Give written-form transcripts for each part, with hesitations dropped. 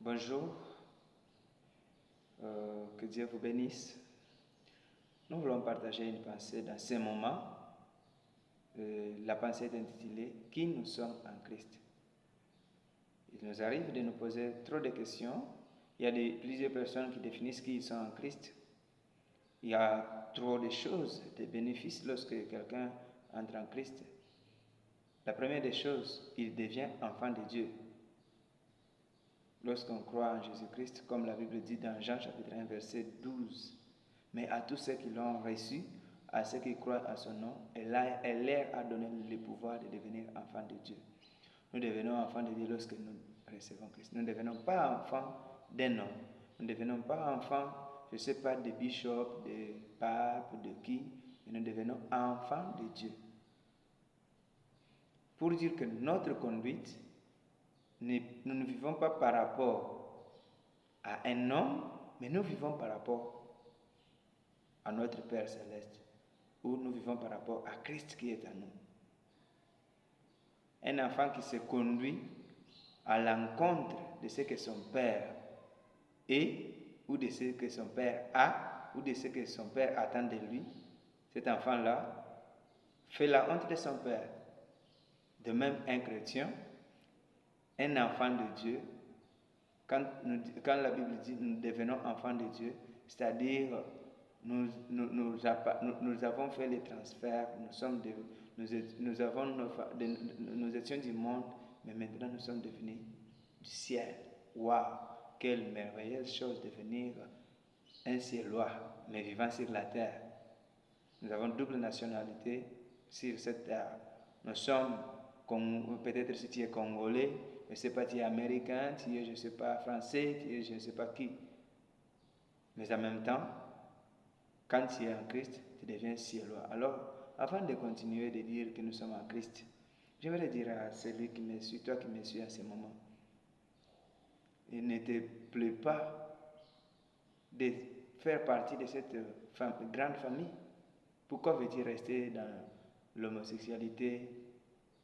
Bonjour, que Dieu vous bénisse. Nous voulons partager une pensée dans ce moment. La pensée est intitulée « Qui nous sommes en Christ ?» Il nous arrive de nous poser trop de questions. Il y a plusieurs personnes qui définissent qui ils sont en Christ. Il y a trop de choses, de bénéfices lorsque quelqu'un entre en Christ. La première des choses, il devient enfant de Dieu. Lorsqu'on croit en Jésus-Christ, comme la Bible dit dans Jean chapitre 1, verset 12. Mais à tous ceux qui l'ont reçu, à ceux qui croient à son nom, elle leur a donné le pouvoir de devenir enfants de Dieu. Nous devenons enfants de Dieu lorsque nous recevons Christ. Nous ne devenons pas enfants d'un homme. Nous ne devenons pas enfants, je ne sais pas, de bishop, de pape, de qui, mais nous devenons enfants de Dieu. Pour dire que notre conduite, nous ne vivons pas par rapport à un homme, mais nous vivons par rapport à notre Père Céleste, ou nous vivons par rapport à Christ qui est à nous. Un enfant qui se conduit à l'encontre de ce que son père est, ou de ce que son père a, ou de ce que son père attend de lui, cet enfant-là fait la honte de son père. De même, un chrétien, un enfant de Dieu, quand la Bible dit nous devenons enfants de Dieu, c'est-à-dire nous avons fait les transferts, nous étions du monde, mais maintenant nous sommes devenus du ciel. Waouh, quelle merveilleuse chose de devenir un ciellois, mais vivant sur la terre. Nous avons double nationalité sur cette terre. Nous sommes, peut-être si tu es congolais, je ne sais pas, tu es américain, tu es, je ne sais pas, français, tu es, je ne sais pas qui. Mais en même temps, quand tu es en Christ, tu deviens ciellois. Alors, avant de continuer de dire que nous sommes en Christ, j'aimerais dire à celui qui me suit, toi qui me suis à ce moment, il ne te plaît pas de faire partie de cette grande famille. Pourquoi veux-tu rester dans l'homosexualité,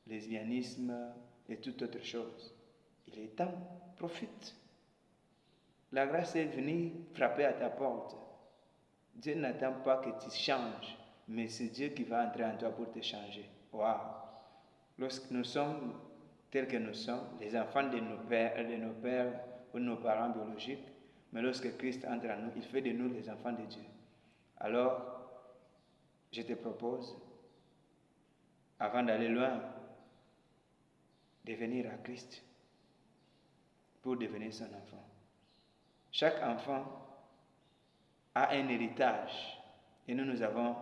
le lesbianisme et toute autre chose? Il est temps, profite. La grâce est venue frapper à ta porte. Dieu n'attend pas que tu changes, mais c'est Dieu qui va entrer en toi pour te changer. Waouh! Lorsque nous sommes tels que nous sommes, les enfants de nos pères ou de nos parents biologiques, mais lorsque Christ entre en nous, il fait de nous les enfants de Dieu. Alors, je te propose, avant d'aller loin, de venir à Christ pour devenir son enfant. Chaque enfant a un héritage et nous avons,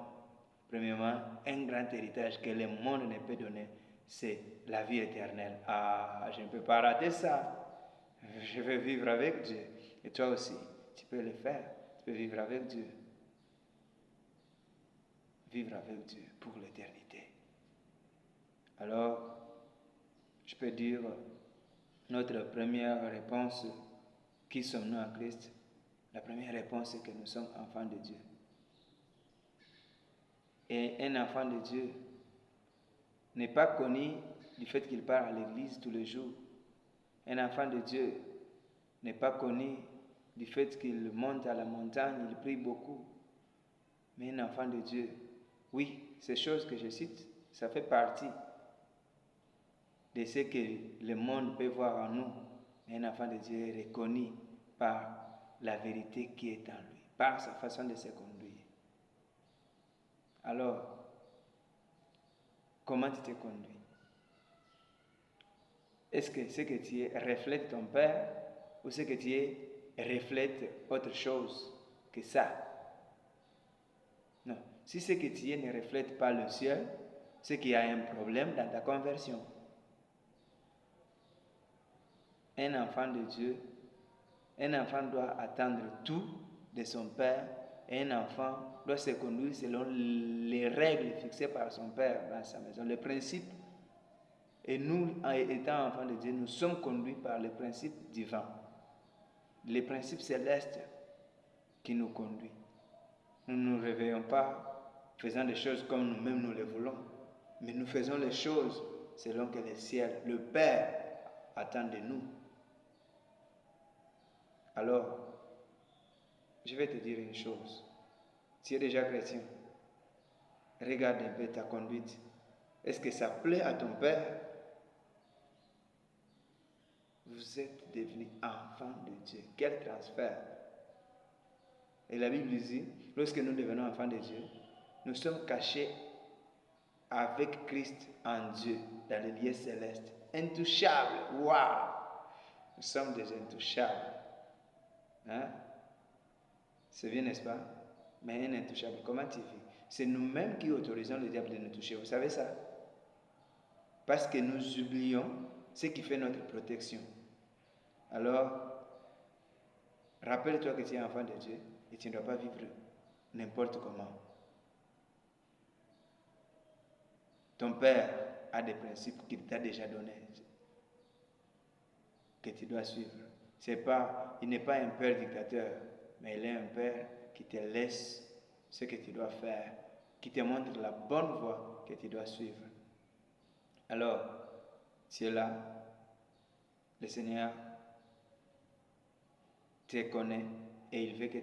premièrement, un grand héritage que le monde ne peut donner, c'est la vie éternelle. Ah, je ne peux pas rater ça. Je veux vivre avec Dieu. Et toi aussi, tu peux le faire. Tu peux vivre avec Dieu. Vivre avec Dieu pour l'éternité. Alors, je peux dire, notre première réponse, qui sommes-nous en Christ? La première réponse est que nous sommes enfants de Dieu. Et un enfant de Dieu n'est pas connu du fait qu'il part à l'église tous les jours. Un enfant de Dieu n'est pas connu du fait qu'il monte à la montagne, il prie beaucoup. Mais un enfant de Dieu, oui, ces choses que je cite, ça fait partie de ce que le monde peut voir en nous. Mais un enfant de Dieu est reconnu par la vérité qui est en lui, par sa façon de se conduire. Alors, comment tu te conduis? Est-ce que ce que tu es reflète ton Père ou ce que tu es reflète autre chose que ça? Non. Si ce que tu es ne reflète pas le ciel, c'est qu'il y a un problème dans ta conversion. Un enfant de Dieu, un enfant doit attendre tout de son Père et un enfant doit se conduire selon les règles fixées par son Père dans sa maison, le principe. Et nous, étant enfants de Dieu, nous sommes conduits par les principes divins, les principes célestes qui nous conduisent. Nous ne nous réveillons pas faisant des choses comme nous-mêmes nous les voulons, mais nous faisons les choses selon que le ciel, le Père, attend de nous. Alors, je vais te dire une chose. Tu es déjà chrétien. Regarde un peu ta conduite. Est-ce que ça plaît à ton Père? Vous êtes devenu enfant de Dieu. Quel transfert! Et la Bible dit, lorsque nous devenons enfants de Dieu, nous sommes cachés avec Christ en Dieu, dans les lieux célestes. Intouchables. Waouh! Nous sommes des intouchables. Hein? C'est bien, n'est-ce pas? Mais un intouchable, comment tu vis? C'est nous-mêmes qui autorisons le diable de nous toucher. Vous savez ça? Parce que nous oublions ce qui fait notre protection. Alors, rappelle-toi que tu es enfant de Dieu et tu ne dois pas vivre n'importe comment. Ton Père a des principes qu'il t'a déjà donnés, que tu dois suivre. Il n'est pas un père dictateur, mais il est un père qui te laisse ce que tu dois faire, qui te montre la bonne voie que tu dois suivre. Alors, tu es là, le Seigneur te connaît et il veut que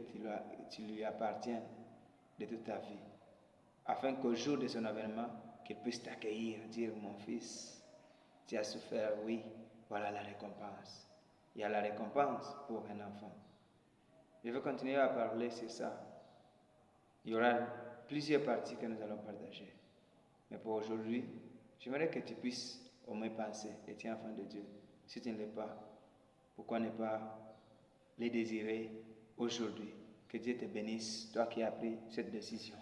tu lui appartiennes de toute ta vie, afin qu'au jour de son avènement, qu'il puisse t'accueillir, dire: mon fils, tu as souffert, oui, voilà la récompense. Il y a la récompense pour un enfant. Je vais continuer à parler sur ça. Il y aura plusieurs parties que nous allons partager. Mais pour aujourd'hui, j'aimerais que tu puisses au moins penser, es-tu enfant de Dieu? Si tu ne l'es pas, pourquoi ne pas les désirer aujourd'hui? Que Dieu te bénisse, toi qui as pris cette décision.